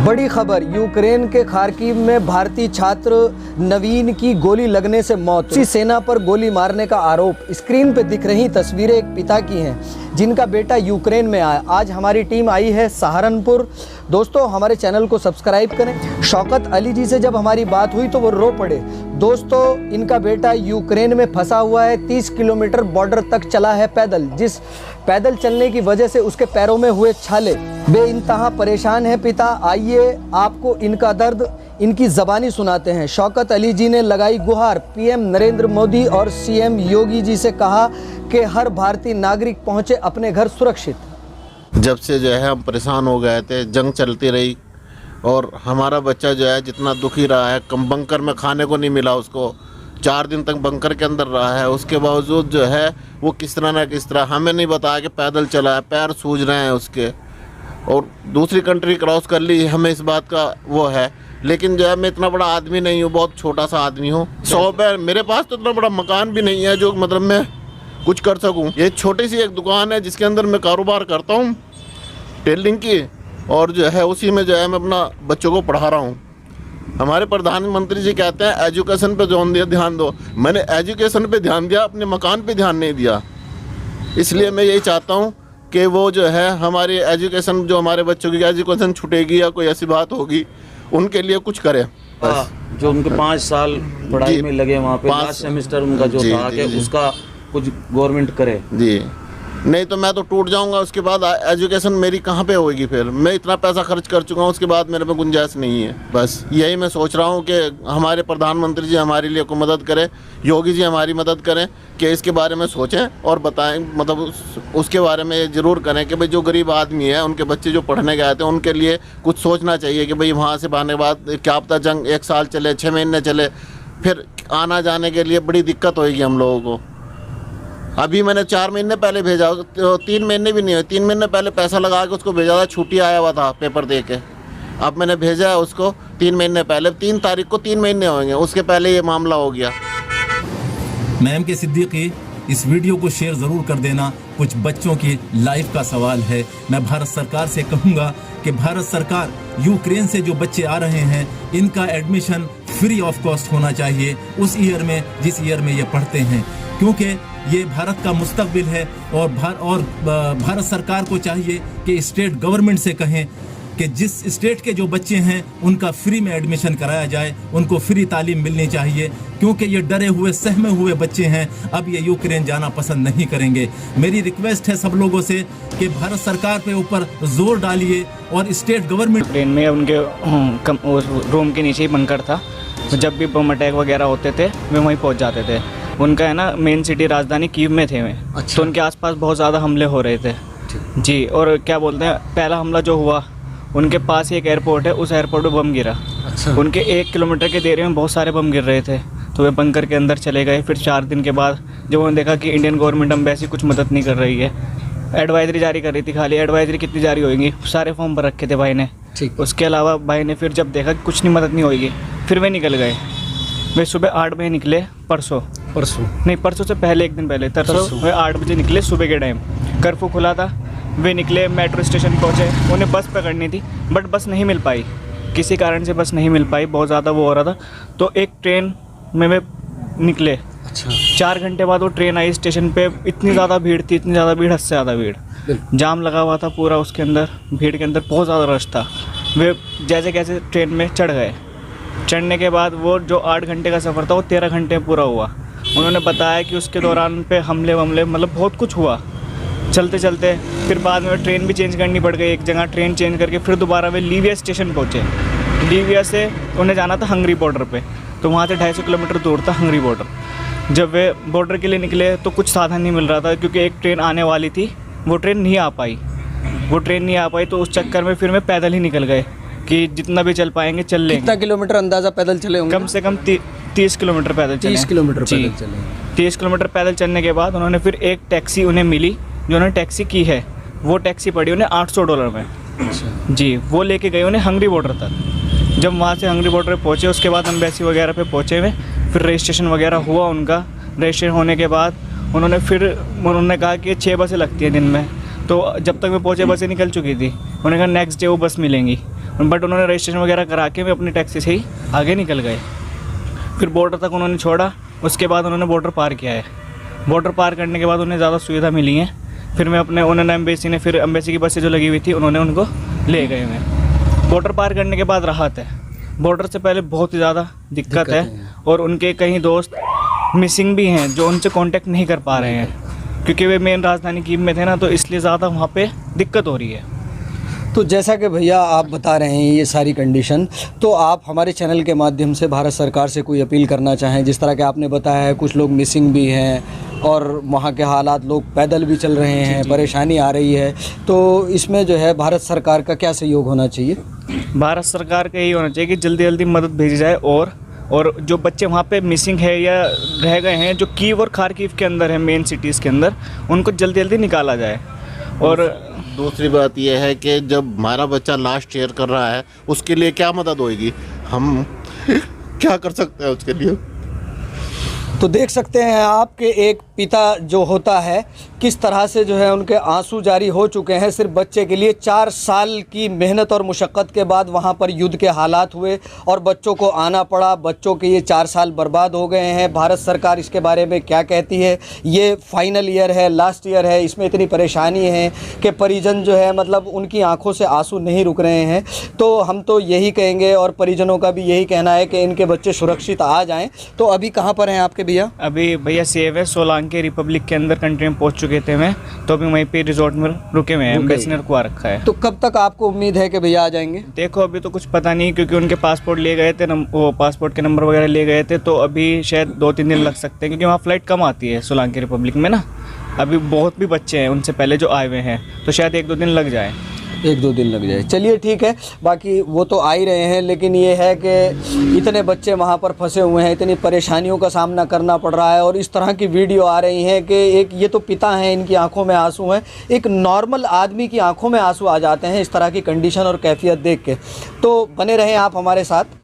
बड़ी खबर, यूक्रेन के खार्किव में भारतीय छात्र नवीन की गोली लगने से मौत। रूसी सेना पर गोली मारने का आरोप। स्क्रीन पे दिख रही तस्वीरें एक पिता की हैं जिनका बेटा यूक्रेन में आया। आज हमारी टीम आई है सहारनपुर। दोस्तों, हमारे चैनल को सब्सक्राइब करें। शौकत अली जी से जब हमारी बात हुई तो वो रो पड़े। दोस्तों, इनका बेटा यूक्रेन में फंसा हुआ है। 30 किलोमीटर बॉर्डर तक चला है पैदल। जिस पैदल चलने की वजह से उसके पैरों में हुए छाले। बेइंतहा परेशान है पिता। आइए आपको इनका दर्द इनकी ज़बानी सुनाते हैं। शौकत अली जी ने लगाई गुहार। पीएम नरेंद्र मोदी और सीएम योगी जी से कहा कि हर भारतीय नागरिक पहुंचे अपने घर सुरक्षित। जब से जो है हम परेशान हो गए थे, जंग चलती रही और हमारा बच्चा जो है जितना दुखी रहा है, कम बंकर में खाने को नहीं मिला उसको। 4 दिन तक बंकर के अंदर रहा है। उसके बावजूद जो है वो किस तरह ना किस तरह हमें नहीं बताया कि पैदल चला है, पैर सूज रहे हैं उसके, और दूसरी कंट्री क्रॉस कर ली। हमें इस बात का वो है, लेकिन जो है मैं इतना बड़ा आदमी नहीं हूँ, बहुत छोटा सा आदमी हूँ। 100 पैर मेरे पास तो इतना बड़ा मकान भी नहीं है जो मतलब मैं कुछ कर सकूँ। ये छोटी सी एक दुकान है जिसके अंदर मैं कारोबार करता हूँ टेलरिंग की, और जो है उसी में जो है मैं अपना बच्चों को पढ़ा रहा हूँ। हमारे प्रधानमंत्री जी कहते हैं एजुकेशन पे ध्यान दो। मैंने एजुकेशन पे ध्यान दिया, अपने मकान पे ध्यान नहीं दिया। इसलिए मैं यही चाहता हूँ कि वो जो है हमारी एजुकेशन, जो हमारे बच्चों की एजुकेशन छूटेगी या कोई ऐसी बात होगी, उनके लिए कुछ करे बस। जो उनके 5 साल पढ़ाई में लगे, वहाँ पे लास्ट सेमेस्टर उनका जो था कि उसका कुछ गवर्नमेंट करे जी। नहीं तो मैं तो टूट जाऊंगा। उसके बाद एजुकेशन मेरी कहाँ पे होगी? फिर मैं इतना पैसा खर्च कर चुका हूँ, उसके बाद मेरे में गुंजाइश नहीं है। बस यही मैं सोच रहा हूँ कि हमारे प्रधानमंत्री जी हमारे लिए को मदद करें, योगी जी हमारी मदद करें कि इसके बारे में सोचें और बताएं, मतलब उसके बारे में ज़रूर करें कि भाई जो गरीब आदमी है, उनके बच्चे जो पढ़ने गए थे, उनके लिए कुछ सोचना चाहिए कि भाई वहाँ से आने के बाद क्या पता जंग 1 साल चले, 6 महीने चले, फिर आना जाने के लिए बड़ी दिक्कत होगी हम लोगों को। अभी मैंने 4 महीने पहले भेजा, 3 महीने भी नहीं हुए, 3 महीने पहले पैसा लगा के उसको भेजा था। छुट्टी आया हुआ था पेपर दे के। अब मैंने भेजा है उसको 3 महीने पहले। 3 तारीख को 3 महीने होंगे, उसके पहले ये मामला हो गया। मैं एम के सिद्दीकी, इस वीडियो को शेयर ज़रूर कर देना। कुछ बच्चों की लाइफ का सवाल है। मैं भारत सरकार से कहूँगा कि भारत सरकार यूक्रेन से जो बच्चे आ रहे हैं, इनका एडमिशन फ्री ऑफ कॉस्ट होना चाहिए उस ईयर में जिस ईयर में ये पढ़ते हैं, क्योंकि ये भारत का मुस्तकबिल है। और भारत सरकार को चाहिए कि स्टेट गवर्नमेंट से कहें कि जिस स्टेट के जो बच्चे हैं उनका फ्री में एडमिशन कराया जाए, उनको फ्री तालीम मिलनी चाहिए, क्योंकि ये डरे हुए सहमे हुए बच्चे हैं। अब ये यूक्रेन जाना पसंद नहीं करेंगे। मेरी रिक्वेस्ट है सब लोगों से कि भारत सरकार पे ऊपर जोर डालिए और स्टेट गवर्नमेंट। ट्रेन में उनके रूम के नीचे ही बंकर था। जब भी बम अटैक वगैरह होते थे वे वहीं पहुँच जाते थे। उनका है ना मेन सिटी राजधानी कीव में थे वे। अच्छा। तो उनके आसपास बहुत ज़्यादा हमले हो रहे थे जी। और क्या बोलते हैं, पहला हमला जो हुआ, उनके पास ही एक एयरपोर्ट है, उस एयरपोर्ट पे बम गिरा। अच्छा। उनके 1 किलोमीटर के दायरे में बहुत सारे बम गिर रहे थे, तो वे बंकर के अंदर चले गए। फिर 4 दिन के बाद जब उन्होंने देखा कि इंडियन गवर्नमेंट एम्बेसी कुछ मदद नहीं कर रही है, एडवाइजरी जारी कर रही थी। खाली एडवाइजरी कितनी जारी होगी, सारे फॉर्म भर रखे थे भाई ने। उसके अलावा भाई ने फिर जब देखा कि कुछ नहीं, मदद नहीं होगी, फिर वे निकल गए। वे सुबह 8 बजे निकले। परसों से पहले, 1 दिन पहले तरसों वे 8 बजे निकले सुबह के टाइम। कर्फ्यू खुला था। वे निकले, मेट्रो स्टेशन पहुँचे। उन्हें बस पकड़नी थी, बट बस नहीं मिल पाई, किसी कारण से बस नहीं मिल पाई। बहुत ज़्यादा वो हो रहा था, तो एक ट्रेन में वे निकले। अच्छा। 4 घंटे बाद वो ट्रेन आई स्टेशन पे। इतनी ज़्यादा भीड़ थी, इतनी ज़्यादा भीड़, हद से ज़्यादा भीड़, जाम लगा हुआ था पूरा उसके अंदर। भीड़ के अंदर बहुत ज़्यादा रश था। वे जैसे कैसे ट्रेन में चढ़ गए। चढ़ने के बाद वो जो 8 घंटे का सफ़र था वो 13 घंटे में पूरा हुआ। उन्होंने बताया कि उसके दौरान पे हमले मतलब बहुत कुछ हुआ चलते चलते। फिर बाद में ट्रेन भी चेंज करनी पड़ गई। एक जगह ट्रेन चेंज करके फिर दोबारा वे लीविया स्टेशन पहुँचे। लीविया से उन्हें जाना था हंगरी बॉर्डर पे, तो वहाँ से 250 किलोमीटर दूर था हंगरी बॉर्डर। जब वे बॉर्डर के लिए निकले तो कुछ साधन नहीं मिल रहा था, क्योंकि एक ट्रेन आने वाली थी, वो ट्रेन नहीं आ पाई। तो उस चक्कर में फिर मैं पैदल ही निकल गए कि जितना भी चल पाएंगे चल लेंगे। कितना किलोमीटर अंदाज़ा पैदल चले होंगे? कम से कम 30 किलोमीटर पैदल चले। 30 किलोमीटर पैदल चले। 30 किलोमीटर पैदल चलने के बाद उन्होंने फिर एक टैक्सी उन्हें मिली, जो उन्होंने टैक्सी की है, वो टैक्सी पड़ी उन्हें $800 में। अच्छा। जी, वो लेके गए उन्हें हंगरी बॉर्डर तक। जब वहाँ से हंगरी बॉर्डर पे पहुँचे, उसके बाद एम्बेसी वगैरह पे पहुँचे हुए, फिर रजिस्ट्रेशन वगैरह हुआ उनका। रजिस्ट्रेशन होने के बाद उन्होंने कहा कि 6 बसें लगती हैं दिन में, तो जब तक मैं पहुँचे बसें निकल चुकी थी। उन्होंने कहा नेक्स्ट डे वो बस मिलेंगी। बट उन्होंने रजिस्ट्रेशन वगैरह करा के वे अपनी टैक्सी से ही आगे निकल गए। फिर बॉर्डर तक उन्होंने छोड़ा, उसके बाद उन्होंने बॉर्डर पार किया है। बॉर्डर पार करने के बाद उन्हें ज़्यादा सुविधा मिली है। फिर मैं अपने उन्होंने एम्बेसी ने, फिर एम्बेसी की बसें जो लगी हुई थी उन्होंने उनको ले गए हैं। बॉर्डर पार करने के बाद राहत है, बॉर्डर से पहले बहुत ही ज़्यादा दिक्कत है। और उनके कई दोस्त मिसिंग भी हैं जो उनसे कांटेक्ट नहीं कर पा रहे हैं, क्योंकि वे मेन राजधानी कीव में थे ना, तो इसलिए ज़्यादा वहाँ पे दिक्कत हो रही है। तो जैसा कि भैया आप बता रहे हैं ये सारी कंडीशन, तो आप हमारे चैनल के माध्यम से भारत सरकार से कोई अपील करना चाहें? जिस तरह के आपने बताया है कुछ लोग मिसिंग भी हैं और वहाँ के हालात, लोग पैदल भी चल रहे हैं, परेशानी आ रही है, तो इसमें जो है भारत सरकार का क्या सहयोग होना चाहिए? भारत सरकार का यही होना चाहिए कि जल्दी जल्दी मदद भेजी जाए और जो बच्चे वहाँ पे मिसिंग है या रह गए हैं, जो कीव और खारकीव के अंदर है, मेन सिटीज़ के अंदर, उनको जल्दी जल्दी निकाला जाए। और दूसरी बात यह है कि जब हमारा बच्चा लास्ट ईयर कर रहा है, उसके लिए क्या मदद होएगी, हम क्या कर सकते हैं उसके लिए? तो देख सकते हैं आपके एक पिता जो होता है किस तरह से जो है उनके आंसू जारी हो चुके हैं सिर्फ बच्चे के लिए। 4 साल की मेहनत और मुशक्क़त के बाद वहां पर युद्ध के हालात हुए और बच्चों को आना पड़ा। बच्चों के ये 4 साल बर्बाद हो गए हैं। भारत सरकार इसके बारे में क्या कहती है? ये फाइनल ईयर है, लास्ट ईयर है, इसमें इतनी परेशानी है कि परिजन जो है मतलब उनकी आंखों से आंसू नहीं रुक रहे हैं। तो हम तो यही कहेंगे और परिजनों का भी यही कहना है कि इनके बच्चे सुरक्षित आ जाएँ। तो अभी कहाँ पर हैं आपके भैया? अभी भैया सेव है, सोलांकी रिपब्लिक के अंदर कंट्री में पहुंच चुके थे मैं, तो अभी वहीं पे रिजॉर्ट में रुके हुए हैं, एम्बेसी ने रुकवा रखा है। तो कब तक आपको उम्मीद है कि भैया आ जाएंगे? देखो अभी तो कुछ पता नहीं, क्योंकि उनके पासपोर्ट ले गए थे, वो पासपोर्ट के नंबर वगैरह ले गए थे, तो अभी शायद 2-3 दिन लग सकते हैं, क्योंकि वहाँ फ़्लाइट कम आती है सोलांकी रिपब्लिक में ना। अभी बहुत भी बच्चे हैं उनसे पहले जो आए हुए हैं, तो शायद 1-2 दिन लग जाए। 1-2 दिन लग जाए, चलिए ठीक है। बाकी वो तो आ ही रहे हैं, लेकिन ये है कि इतने बच्चे वहाँ पर फंसे हुए हैं, इतनी परेशानियों का सामना करना पड़ रहा है और इस तरह की वीडियो आ रही हैं कि एक ये तो पिता हैं, इनकी आंखों में आंसू हैं, एक नॉर्मल आदमी की आंखों में आंसू आ जाते हैं इस तरह की कंडीशन और कैफियत देख के। तो बने रहें आप हमारे साथ।